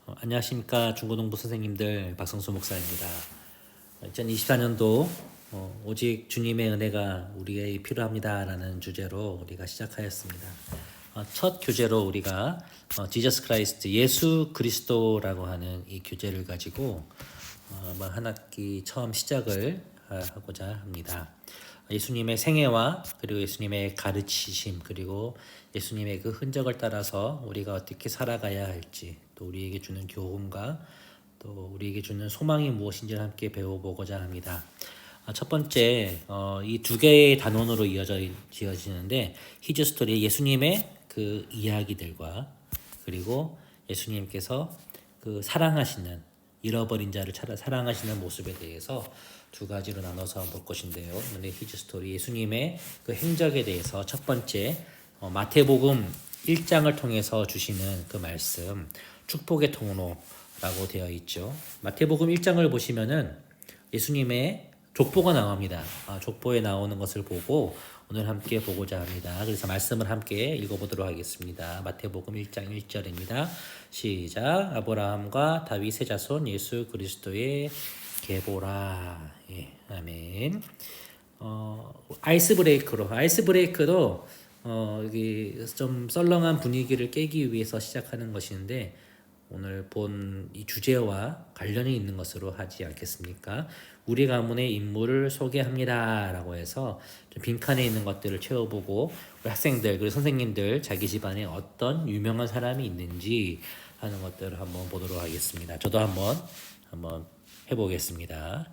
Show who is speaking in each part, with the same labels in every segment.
Speaker 1: 안녕하십니까. 중고등부 선생님들 박성수 목사입니다. 2024년도 오직 주님의 은혜가 우리에게 필요합니다라는 주제로 우리가 시작하였습니다. 첫 교재로 우리가 지저스 크라이스트, 예수 그리스도라고 하는 이 교재를 가지고 한 학기 처음 시작을 하고자 합니다. 예수님의 생애와 그리고 예수님의 가르치심 그리고 예수님의 그 흔적을 따라서 우리가 어떻게 살아가야 할지, 또 우리에게 주는 교훈과 또 우리에게 주는 소망이 무엇인지를 함께 배워보고자 합니다. 첫 번째, 이 두 개의 단원으로 지어지는데 히즈 스토리, 예수님의 그 이야기들과 그리고 예수님께서 그 사랑하시는, 잃어버린 자를 찾아 사랑하시는 모습에 대해서 두 가지로 나눠서 볼 것인데요. 오늘 히즈 스토리, 예수님의 그 행적에 대해서 첫 번째, 마태복음 1장을 통해서 주시는 그 말씀, 축복의 통로라고 되어 있죠. 마태복음 1장을 보시면은 예수님의 족보가 나옵니다. 족보에 나오는 것을 보고 오늘 함께 보고자 합니다. 그래서 말씀을 함께 읽어보도록 하겠습니다. 마태복음 1장 1절입니다. 시작. 아브라함과 다윗의 자손 예수 그리스도의 계보라. 예, 아멘. 아이스 브레이크도 여기 좀 썰렁한 분위기를 깨기 위해서 시작하는 것인데, 오늘 본 이 주제와 관련이 있는 것으로 하지 않겠습니까? 우리 가문의 인물을 소개합니다라고 해서 좀 빈칸에 있는 것들을 채워보고, 우리 학생들 그리고 선생님들 자기 집안에 어떤 유명한 사람이 있는지 하는 것들을 한번 보도록 하겠습니다. 저도 한번 해보겠습니다.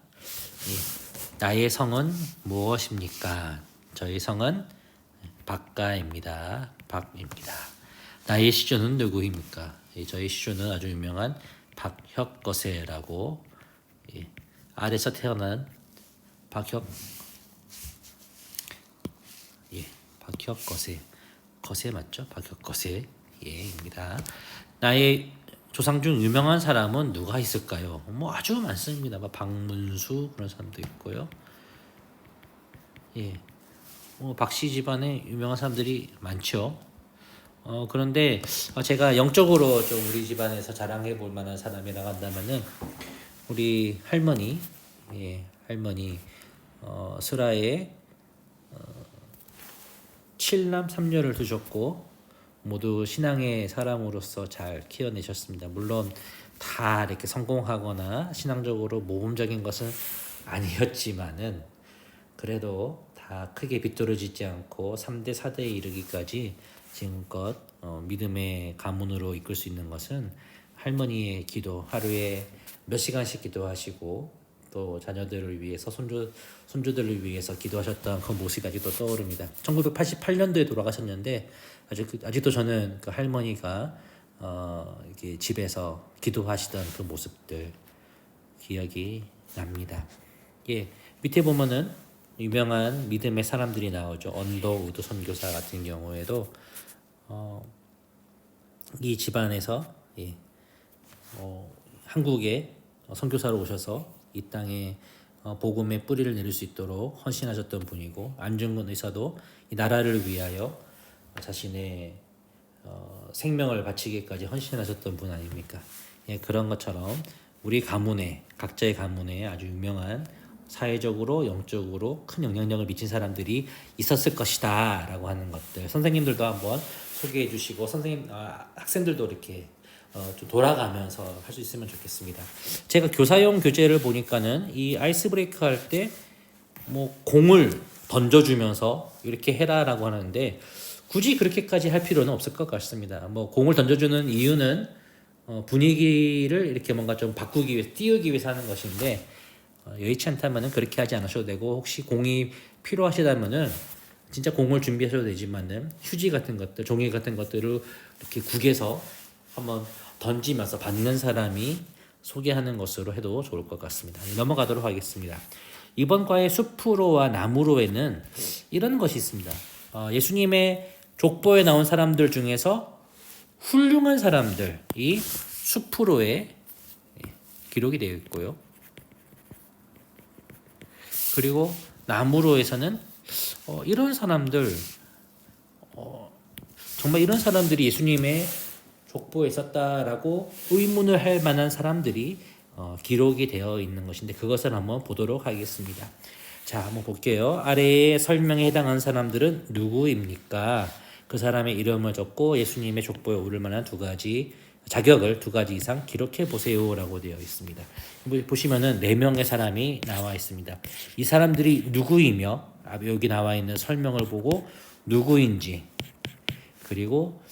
Speaker 1: 나의 성은 무엇입니까? 저의 성은 박가입니다. 박입니다. 나의 시조는 누구입니까? 저희 시조는 아주 유명한 박혁거세라고, 아래서 태어난 박혁거세, 거세 맞죠? 박혁거세, 입니다. 나의 조상 중 유명한 사람은 누가 있을까요? 아주 많습니다. 박문수 그런 사람도 있고요. 박씨 집안에 유명한 사람들이 많죠. 그런데 제가 영적으로 좀 우리 집안에서 자랑해 볼 만한 사람이라고 한다면은 우리 할머니, 할머니 슬하에 7남 3녀를 두셨고 모두 신앙의 사람으로서 잘 키워내셨습니다. 물론 다 이렇게 성공하거나 신앙적으로 모범적인 것은 아니었지만은 그래도 다 크게 비뚤어지지 않고 3대 4대에 이르기까지 지금껏 믿음의 가문으로 이끌 수 있는 것은 할머니의 기도, 하루에 몇 시간씩 기도하시고 또 자녀들을 위해서 손주들을 위해서 기도하셨던 그 모습이 아직도 떠오릅니다. 1988년도에 돌아가셨는데 아직도 저는 그 할머니가 이렇게 집에서 기도하시던 그 모습들 기억이 납니다. 밑에 보면은 유명한 믿음의 사람들이 나오죠. 언더 우드 선교사 같은 경우에도 이 집안에서 한국에 선교사로 오셔서 이 땅에 복음의 뿌리를 내릴 수 있도록 헌신하셨던 분이고, 안중근 의사도 이 나라를 위하여 자신의 생명을 바치기까지 헌신하셨던 분 아닙니까? 그런 것처럼 우리 가문에, 각자의 가문에 아주 유명한 사회적으로 영적으로 큰 영향력을 미친 사람들이 있었을 것이다 라고 하는 것들, 선생님들도 한번 소개해 주시고 학생들도 이렇게 좀 돌아가면서 할 수 있으면 좋겠습니다. 제가 교사용 교재를 보니까는 이 아이스 브레이크 할 때 공을 던져주면서 이렇게 해라라고 하는데 굳이 그렇게까지 할 필요는 없을 것 같습니다. 공을 던져주는 이유는 분위기를 이렇게 뭔가 좀 바꾸기 위해서, 띄우기 위해서 하는 것인데, 여의치 않다면은 그렇게 하지 않으셔도 되고, 혹시 공이 필요하시다면은 진짜 공을 준비하셔도 되지만은 휴지 같은 것들, 종이 같은 것들을 이렇게 국에서 한번 던지면서 받는 사람이 소개하는 것으로 해도 좋을 것 같습니다. 넘어가도록 하겠습니다. 이번 과의 숲으로와 나무로에는 이런 것이 있습니다. 예수님의 족보에 나온 사람들 중에서 훌륭한 사람들이 숲으로에 기록이 되어 있고요. 그리고 나무로에서는 이런 사람들, 정말 이런 사람들이 예수님의 족보에 있었다라고 의문을 할 만한 사람들이 기록이 되어 있는 것인데 그것을 한번 보도록 하겠습니다. 자, 한번 볼게요. 아래의 설명에 해당하는 사람들은 누구입니까? 그 사람의 이름을 적고 예수님의 족보에 오를 만한 두 가지 자격을 두 가지 이상 기록해 보세요라고 되어 있습니다. 보시면은 네 명의 사람이 나와 있습니다. 이 사람들이 누구이며 여기 나와 있는 설명을 보고 누구인지 그리고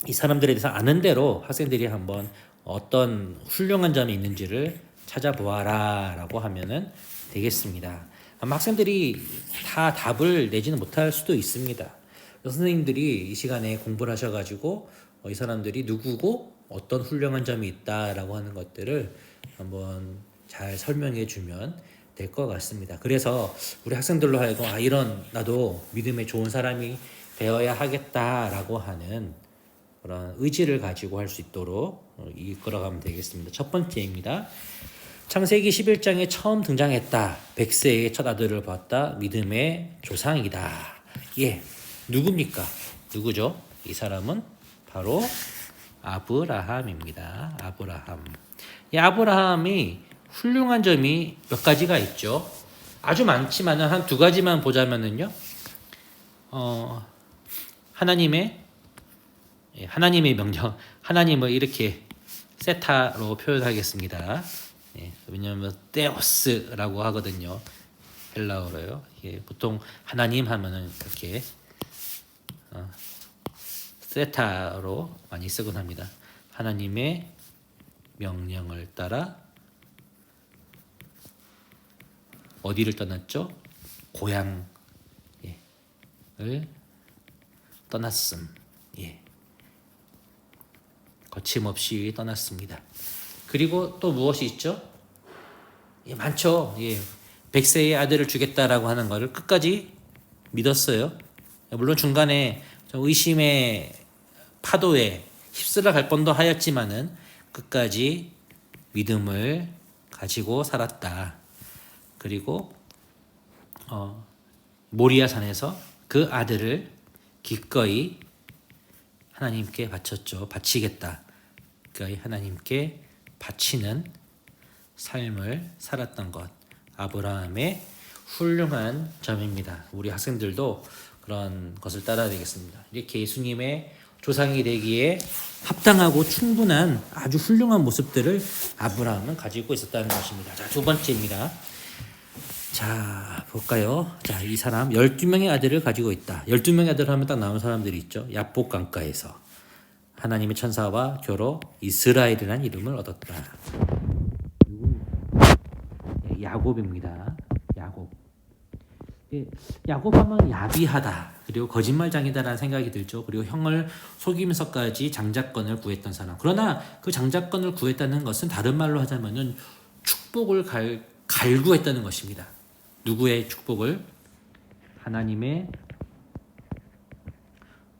Speaker 1: 이 사람들에 대해서 아는 대로 학생들이 한번 어떤 훌륭한 점이 있는지를 찾아보아라라고 하면은 되겠습니다. 아마 학생들이 다 답을 내지는 못할 수도 있습니다. 선생님들이 이 시간에 공부를 하셔가지고 이 사람들이 누구고 어떤 훌륭한 점이 있다라고 하는 것들을 한번 잘 설명해 주면 될 것 같습니다. 그래서 우리 학생들로 하여금 이런 나도 믿음에 좋은 사람이 되어야 하겠다라고 하는 그런 의지를 가지고 할 수 있도록 이끌어가면 되겠습니다. 첫 번째입니다. 창세기 11장에 처음 등장했다. 백세의 첫 아들을 봤다. 믿음의 조상이다. 예, 누굽니까? 누구죠? 이 사람은 바로 아브라함입니다. 아브라함. 이 아브라함이 훌륭한 점이 몇 가지가 있죠. 아주 많지만은 한 두 가지만 보자면은요. 하나님의 명령, 하나님을 이렇게 세타로 표현하겠습니다. 예, 왜냐하면 테오스라고 하거든요. 헬라어로요. 예, 보통 하나님 하면은 이렇게 세타로 많이 쓰곤 합니다. 하나님의 명령을 따라 어디를 떠났죠? 고향을 떠났음. 예. 거침없이 떠났습니다. 그리고 또 무엇이 있죠? 예, 많죠. 예. 백세의 아들을 주겠다라고 하는 것을 끝까지 믿었어요. 물론 중간에 의심의 파도에 휩쓸어 갈 뻔도 하였지만은 끝까지 믿음을 가지고 살았다. 그리고 모리아 산에서 그 아들을 기꺼이 하나님께 바쳤죠. 바치겠다. 기꺼이 하나님께 바치는 삶을 살았던 것. 아브라함의 훌륭한 점입니다. 우리 학생들도 그런 것을 따라야 되겠습니다. 이렇게 예수님의 조상이 되기에 합당하고 충분한 아주 훌륭한 모습들을 아브라함은 가지고 있었다는 것입니다. 자, 두 번째입니다. 자, 볼까요? 자, 이 사람 12명의 아들을 가지고 있다. 12명의 아들 하면 딱 나오는 사람들이 있죠. 야복 강가에서 하나님의 천사와 겨뤄 이스라엘이라는 이름을 얻었다. 야곱입니다. 야곱. 야곱 하면 야비하다. 그리고 거짓말장이다라는 생각이 들죠. 그리고 형을 속이면서까지 장자권을 구했던 사람. 그러나 그 장자권을 구했다는 것은 다른 말로 하자면은 축복을 갈구했다는 것입니다. 누구의 축복을? 하나님의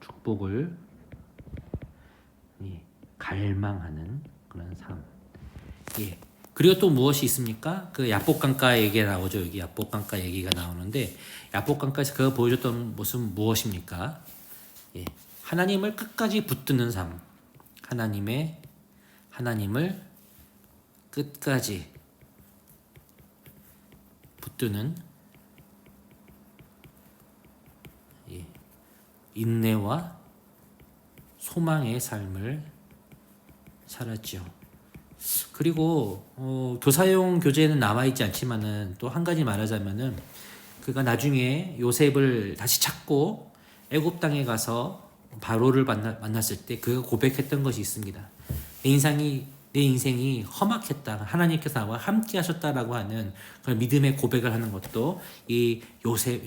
Speaker 1: 축복을 갈망하는 그런 삶. 예. 그리고 또 무엇이 있습니까? 그 야복강가 얘기가 나오죠. 여기 야복강가 얘기가 나오는데 야복강가에서 그가 보여줬던 모습은 무엇입니까? 예. 하나님을 끝까지 붙드는 삶. 하나님을 끝까지 붙드는 인내와 소망의 삶을 살았죠. 그리고 교사용 교재는 남아있지 않지만은 또 한 가지 말하자면은 그가 나중에 요셉을 다시 찾고 애굽 땅에 가서 바로를 만났을 때 그가 고백했던 것이 있습니다. 내 인생이 험악했다. 하나님께서 나와 함께 하셨다라고 하는 그런 믿음의 고백을 하는 것도 이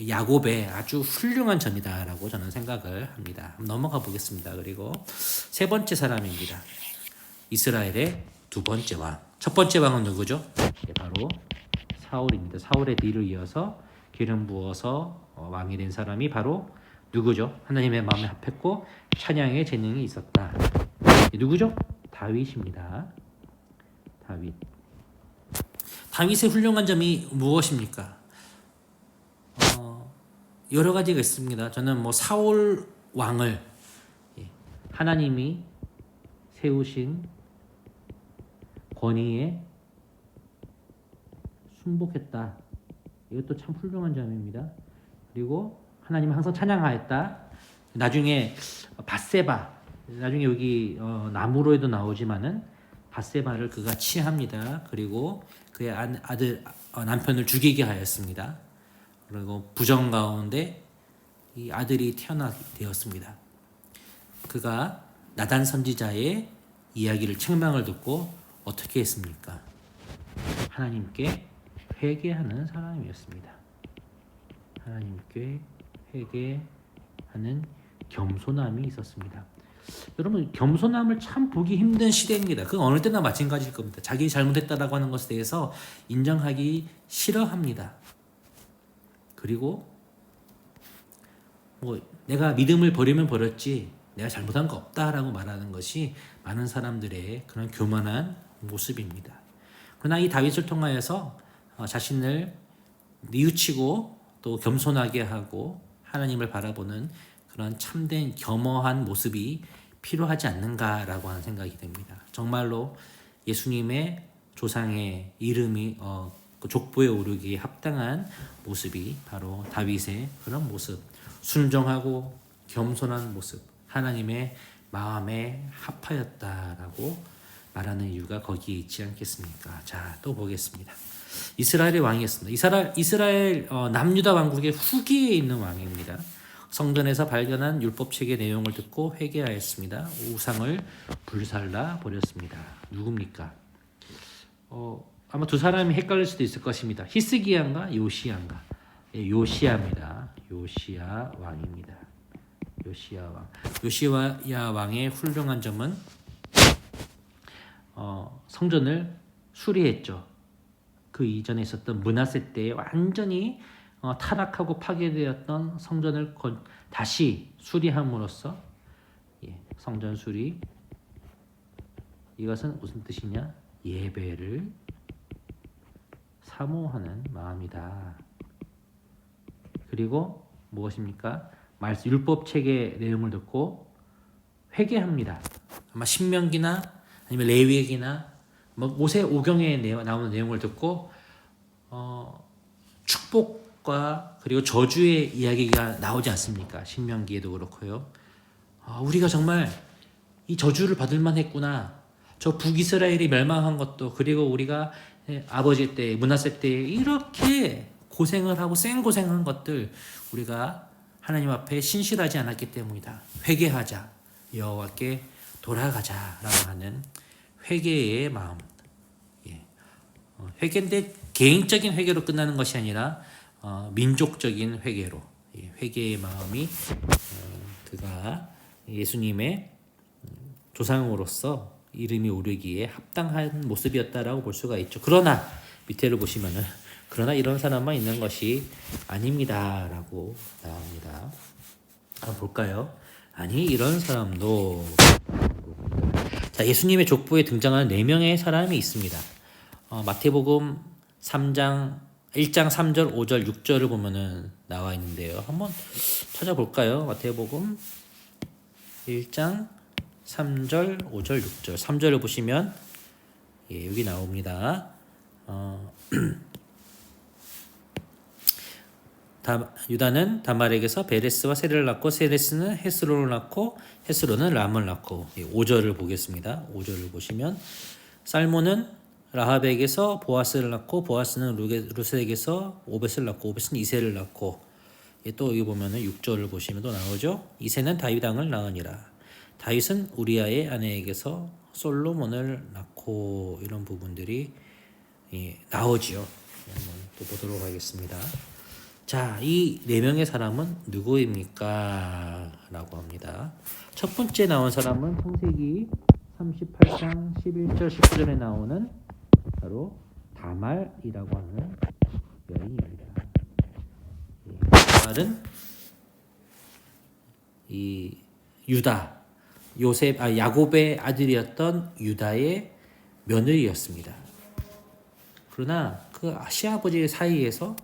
Speaker 1: 야곱의 아주 훌륭한 점이다라고 저는 생각을 합니다. 넘어가 보겠습니다. 그리고 세 번째 사람입니다. 이스라엘의 두 번째 왕. 첫 번째 왕은 누구죠? 바로 사울입니다. 사울의 뒤를 이어서 기름 부어서 왕이 된 사람이 바로 누구죠? 하나님의 마음에 합했고 찬양의 재능이 있었다. 누구죠? 다윗입니다. 다윗의 훌륭한 점이 무엇입니까? 여러 가지가 있습니다. 저는 사울 왕을 하나님이 세우신 권위에 순복했다. 이것도 참 훌륭한 점입니다. 그리고 하나님은 항상 찬양하였다. 나중에 밧세바, 나중에 여기 나무로에도 나오지만은 밧세바를 그가 취합니다. 그리고 그의 아들 남편을 죽이게 하였습니다. 그리고 부정 가운데 이 아들이 태어나게 되었습니다. 그가 나단 선지자의 이야기를 책망을 듣고 어떻게 했습니까? 하나님께 회개하는 사람이었습니다. 하나님께 회개하는 겸손함이 있었습니다. 여러분, 겸손함을 참 보기 힘든 시대입니다. 그건 어느 때나 마찬가지일 겁니다. 자기 잘못했다라고 하는 것에 대해서 인정하기 싫어합니다. 그리고 뭐 내가 믿음을 버리면 버렸지 내가 잘못한 거 없다라고 말하는 것이 많은 사람들의 그런 교만한 모습입니다. 그러나 이 다윗을 통하여서 자신을 뉘우치고 또 겸손하게 하고 하나님을 바라보는 그런 참된 겸허한 모습이 필요하지 않는가라고 하는 생각이 듭니다. 정말로 예수님의 조상의 이름이 그 족보에 오르기에 합당한 모습이 바로 다윗의 그런 모습, 순종하고 겸손한 모습, 하나님의 마음에 합하였다라고 말하는 이유가 거기에 있지 않겠습니까? 자, 또 보겠습니다. 이스라엘의 왕이었습니다. 이스라엘 남유다 왕국의 후기에 있는 왕입니다. 성전에서 발견한 율법책의 내용을 듣고 회개하였습니다. 우상을 불살라 버렸습니다. 누굽니까? 아마 두 사람이 헷갈릴 수도 있을 것입니다. 히스기야인가 요시야인가? 요시야입니다. 요시야 왕입니다. 요시야 왕. 요시야 왕의 훌륭한 점은 성전을 수리했죠. 그 이전에 있었던 므낫세 때에 완전히 타락하고 파괴되었던 성전을 다시 수리함으로써 성전 수리, 이것은 무슨 뜻이냐? 예배를 사모하는 마음이다. 그리고 무엇입니까? 율법책의 내용을 듣고 회개합니다. 아마 신명기나 아니면 레위기나 모세오경에 나오는 내용을 듣고 축복과 그리고 저주의 이야기가 나오지 않습니까? 신명기에도 그렇고요. 우리가 정말 이 저주를 받을 만했구나. 저 북이스라엘이 멸망한 것도, 그리고 우리가 아버지 때 므낫세 때 이렇게 고생을 하고 생고생한 것들, 우리가 하나님 앞에 신실하지 않았기 때문이다. 회개하자, 여호와께 돌아가자라고 하는 회개의 마음. 회개인데 개인적인 회개로 끝나는 것이 아니라 민족적인 회개로, 회개의 마음이 그가 예수님의 조상으로서 이름이 오르기에 합당한 모습이었다라고 볼 수가 있죠. 그러나 밑에를 보시면은 그러나 이런 사람만 있는 것이 아닙니다라고 나옵니다. 한번 볼까요? 아니, 이런 사람도. 자, 예수님의 족보에 등장하는 4명의 사람이 있습니다. 마태복음 1장 3절, 5절, 6절을 보면은 나와 있는데요. 한번 찾아볼까요? 마태복음 1장 3절, 5절, 6절. 3절을 보시면 여기 나옵니다. 유다는 다말에게서 베레스와 세레를 낳고, 세레스는 헤스론을 낳고, 헤스론은 람을 낳고. 5절을 보겠습니다. 5절을 보시면 살몬은 라합에게서 보아스를 낳고, 보아스는 루셋에게서 오벳을 낳고, 오벳은 이새를 낳고. 또 여기 보면은 6절을 보시면 또 나오죠. 이새는 다윗 왕을 낳으니라. 다윗은 우리아의 아내에게서 솔로몬을 낳고. 이런 부분들이 나오지요. 한번 또 보도록 하겠습니다. 자, 이 4명의 사람은 누구입니까? 라고 합니다. 첫 번째 나온 사람은 창세기 38장 11절 19절에 나오는 바로 다말이라고 하는 여인입니다. 다말은 이 유다, 야곱의 아들이었던 유다의 며느리였습니다. 그러나 그 시아버지 사이에서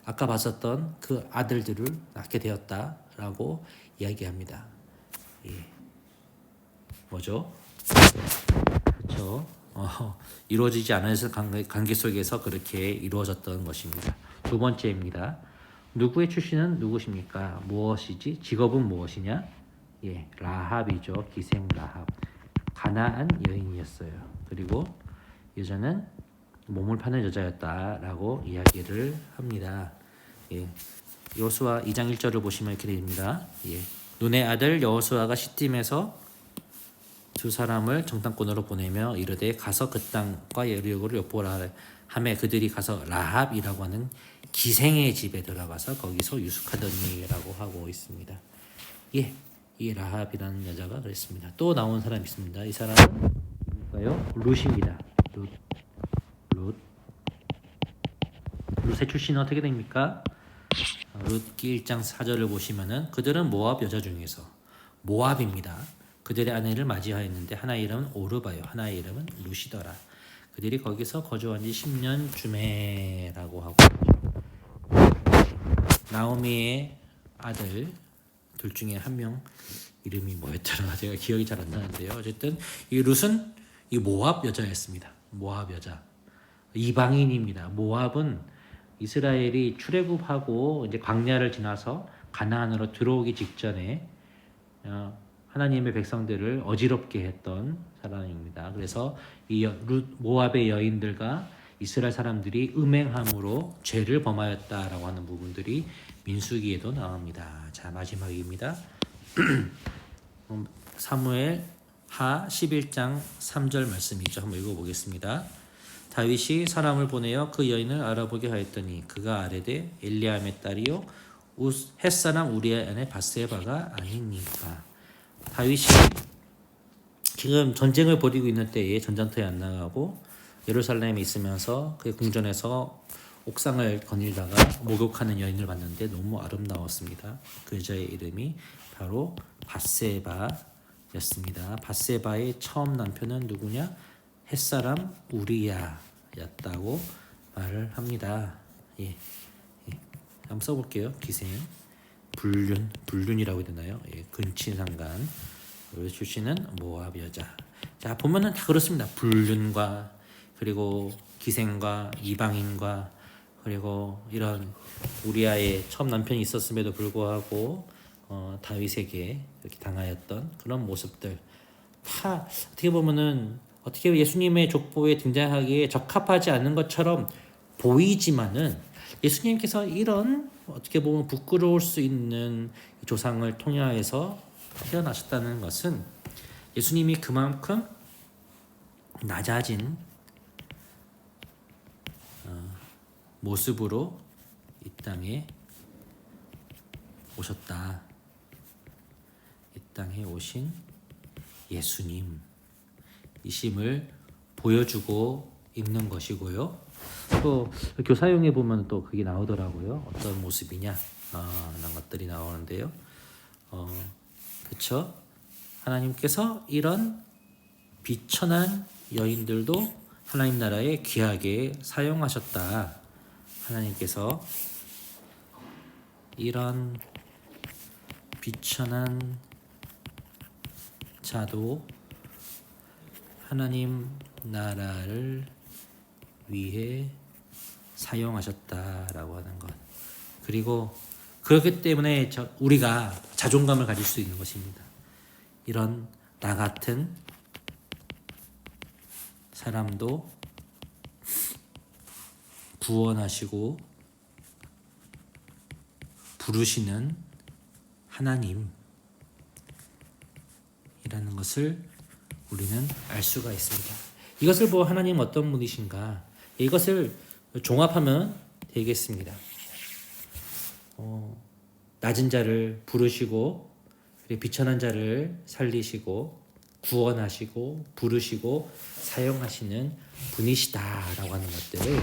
Speaker 1: 아까 봤었던 그 아들들을 낳게 되었다라고 이야기합니다. 뭐죠? 그렇죠. 이루어지지 않은 관계 속에서 그렇게 이루어졌던 것입니다. 두 번째입니다. 누구의 출신은 누구십니까? 무엇이지? 직업은 무엇이냐? 예, 라합이죠. 기생 라합. 가나안 여인이었어요. 그리고 여자는 몸을 파는 여자였다라고 이야기를 합니다. 예, 여호수아 2장 1절을 보시면 이렇게 됩니다. 예, 눈의 아들 여호수아가 시팀에서 두 사람을 정탐꾼으로 보내며 이르되 가서 그 땅과 여리고를 엿보라 하매 그들이 가서 라합이라고 하는 기생의 집에 들어가서 거기서 유숙하더니라고 하고 있습니다. 예, 이 라합이라는 여자가 그랬습니다. 또 나온 사람이 있습니다. 이 사람은 누굴까요? 룻입니다. 룻의 출신은 어떻게 됩니까? 룻기 1장 4절을 보시면은 그들은 모압 여자 중에서 모압입니다. 그들의 아내를 맞이하였는데 하나의 이름은 오르바요, 하나의 이름은 룻이더라. 그들이 거기서 거주한 지 10년 쯤에라고 하고 나오미의 아들 둘 중에 한 명 이름이 뭐였더라 제가 기억이 잘 안 나는데요. 어쨌든 이 룻은 이 모압 여자였습니다. 모압 여자 이방인입니다. 모압은 이스라엘이 출애굽하고 이제 광야를 지나서 가나안으로 들어오기 직전에 하나님의 백성들을 어지럽게 했던 사람입니다. 그래서 이 모압의 여인들과 이스라엘 사람들이 음행함으로 죄를 범하였다라고 하는 부분들이 민수기에도 나옵니다. 자, 마지막입니다. 사무엘 하 11장 3절 말씀이죠. 한번 읽어보겠습니다. 다윗이 사람을 보내어 그 여인을 알아보게 하였더니 그가 아뢰되 엘리암의 딸이요 햇사람 우리의 아내 바세바가 아닙니까? 다윗이 지금 전쟁을 벌이고 있는 때에 전장터에 안 나가고 예루살렘에 있으면서 그 궁전에서 옥상을 거닐다가 목욕하는 여인을 봤는데 너무 아름다웠습니다. 그 여자의 이름이 바로 바세바였습니다. 바세바의 처음 남편은 누구냐? 햇사람 우리야였다고 말을 합니다. 예. 한번 써볼게요. 기생 불륜이라고 해야 되나요? 예, 근친상간. 출신은 모압 여자. 자, 보면은 다 그렇습니다. 불륜과 그리고 기생과 이방인과 그리고 이런 우리아의 처음 남편이 있었음에도 불구하고 다윗에게 이렇게 당하였던 그런 모습들 다 어떻게 보면은 어떻게 예수님의 족보에 등장하기에 적합하지 않은 것처럼 보이지만은 예수님께서 이런 어떻게 보면 부끄러울 수 있는 조상을 통하여서 태어나셨다는 것은 예수님이 그만큼 낮아진 모습으로 이 땅에 오셨다. 이 땅에 오신 예수님 이심을 보여주고 있는 것이고요. 또 교사용에 보면 또 그게 나오더라고요. 어떤 모습이냐 이런 것들이 나오는데요. 그렇죠? 하나님께서 이런 비천한 여인들도 하나님 나라에 귀하게 사용하셨다. 하나님께서 이런 비천한 자도 하나님 나라를 위해 사용하셨다라고 하는 것. 그리고 그렇기 때문에 우리가 자존감을 가질 수 있는 것입니다. 이런 나 같은 사람도 구원하시고 부르시는 하나님이라는 것을 우리는 알 수가 있습니다. 이것을 보고 하나님은 어떤 분이신가? 이것을 종합하면 되겠습니다. 낮은 자를 부르시고 비천한 자를 살리시고 구원하시고 부르시고 사용하시는 분이시다라고 하는 것들을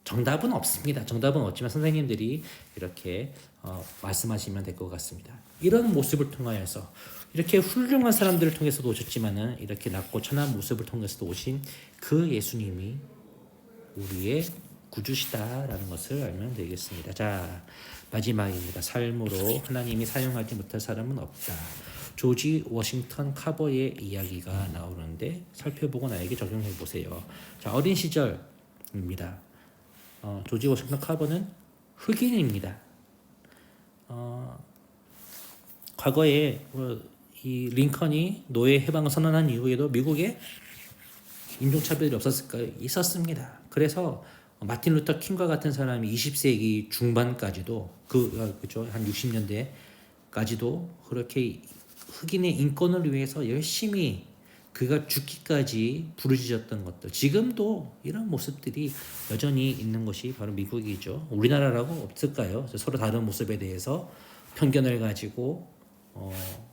Speaker 1: 정답은 없습니다. 정답은 없지만 선생님들이 이렇게 말씀하시면 될 것 같습니다. 이런 모습을 통하여서 이렇게 훌륭한 사람들을 통해서도 오셨지만은 이렇게 낮고 천한 모습을 통해서도 오신 그 예수님이 우리의 구주시다라는 것을 알면 되겠습니다. 자, 마지막입니다. 삶으로 하나님이 사용하지 못할 사람은 없다. 조지 워싱턴 카버의 이야기가 나오는데 살펴보고 나에게 적용해 보세요. 자, 어린 시절입니다. 조지 워싱턴 카버는 흑인입니다. 과거에 이 링컨이 노예 해방을 선언한 이후에도 미국에 인종차별이 없었을까요? 있었습니다. 그래서 마틴 루터 킹과 같은 사람이 20세기 중반까지도 그죠, 한 60년대까지도 그렇게 흑인의 인권을 위해서 열심히 그가 죽기까지 부르짖었던 것들, 지금도 이런 모습들이 여전히 있는 것이 바로 미국이죠. 우리나라라고 없을까요? 서로 다른 모습에 대해서 편견을 가지고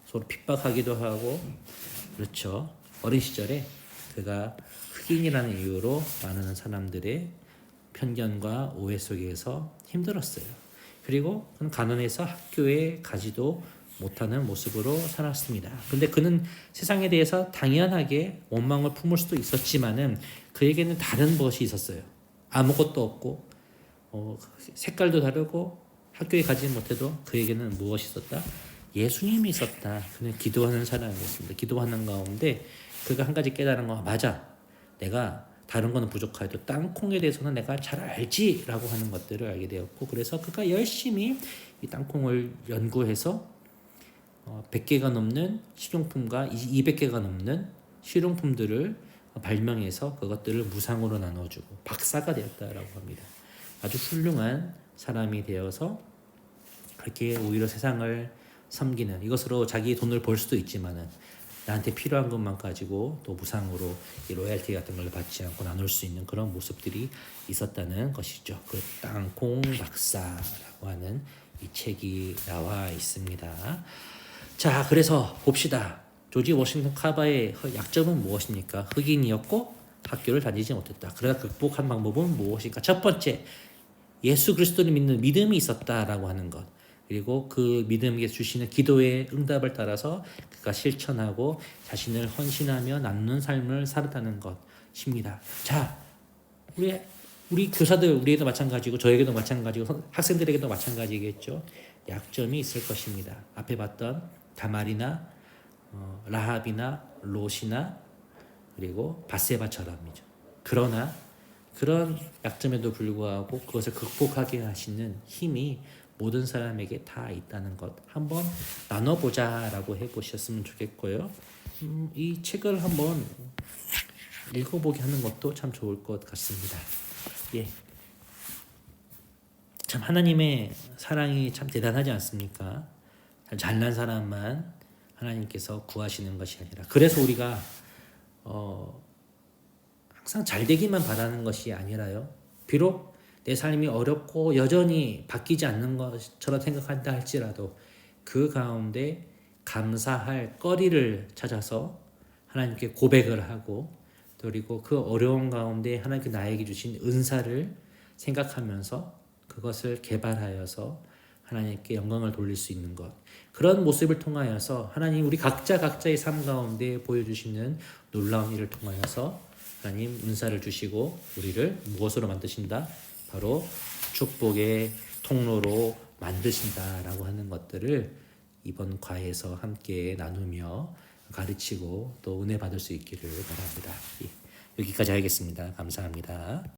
Speaker 1: 서로 핍박하기도 하고, 그렇죠. 어린 시절에 그가 흑인이라는 이유로 많은 사람들의 편견과 오해 속에서 힘들었어요. 그리고 그는 가난해서 학교에 가지도 못하는 모습으로 살았습니다. 근데 그는 세상에 대해서 당연하게 원망을 품을 수도 있었지만은 그에게는 다른 것이 있었어요. 아무것도 없고 색깔도 다르고 학교에 가지 못해도 그에게는 무엇이 있었다? 예수님이 있었다. 그는 기도하는 사람이었습니다. 기도하는 가운데 그가 한 가지 깨달은 거, 맞아. 내가 다른 거는 부족하여도 땅콩에 대해서는 내가 잘 알지라고 하는 것들을 알게 되었고, 그래서 그가 열심히 이 땅콩을 연구해서 100개가 넘는 식용품과 200개가 넘는 실용품들을 발명해서 그것들을 무상으로 나눠주고 박사가 되었다라고 합니다. 아주 훌륭한 사람이 되어서 그렇게 오히려 세상을 섬기는, 이것으로 자기 돈을 벌 수도 있지만은 나한테 필요한 것만 가지고 또 무상으로 이 로얄티 같은 걸 받지 않고 나눌 수 있는 그런 모습들이 있었다는 것이죠. 그 땅콩 박사라고 하는 이 책이 나와 있습니다. 자, 그래서 봅시다. 조지 워싱턴 카버의 약점은 무엇입니까? 흑인이었고 학교를 다니지 못했다. 그러다 극복한 방법은 무엇일까? 첫 번째, 예수 그리스도를 믿는 믿음이 있었다라고 하는 것. 그리고 그 믿음에 주시는 기도의 응답을 따라서 그가 실천하고 자신을 헌신하며 나누는 삶을 살았다는 것입니다. 자, 우리 교사들, 우리에도 마찬가지고 저에게도 마찬가지고 학생들에게도 마찬가지겠죠. 약점이 있을 것입니다. 앞에 봤던 다말이나 라합이나 롯이나 그리고 바세바처럼이죠. 그러나 그런 약점에도 불구하고 그것을 극복하게 하시는 힘이 모든 사람에게 다 있다는 것, 한번 나눠보자라고 해보셨으면 좋겠고요. 이 책을 한번 읽어보게 하는 것도 참 좋을 것 같습니다. 예, 참 하나님의 사랑이 참 대단하지 않습니까? 잘난 사람만 하나님께서 구하시는 것이 아니라, 그래서 우리가 항상 잘 되기만 바라는 것이 아니라요, 비록 내 삶이 어렵고 여전히 바뀌지 않는 것처럼 생각한다 할지라도 그 가운데 감사할 거리를 찾아서 하나님께 고백을 하고, 그리고 그 어려운 가운데 하나님께 나에게 주신 은사를 생각하면서 그것을 개발하여서 하나님께 영광을 돌릴 수 있는 것, 그런 모습을 통하여서 하나님 우리 각자의 삶 가운데 보여주시는 놀라운 일을 통하여서 하나님 은사를 주시고 우리를 무엇으로 만드신다? 바로 축복의 통로로 만드신다라고 하는 것들을 이번 과에서 함께 나누며 가르치고 또 은혜 받을 수 있기를 바랍니다. 여기까지 하겠습니다. 감사합니다.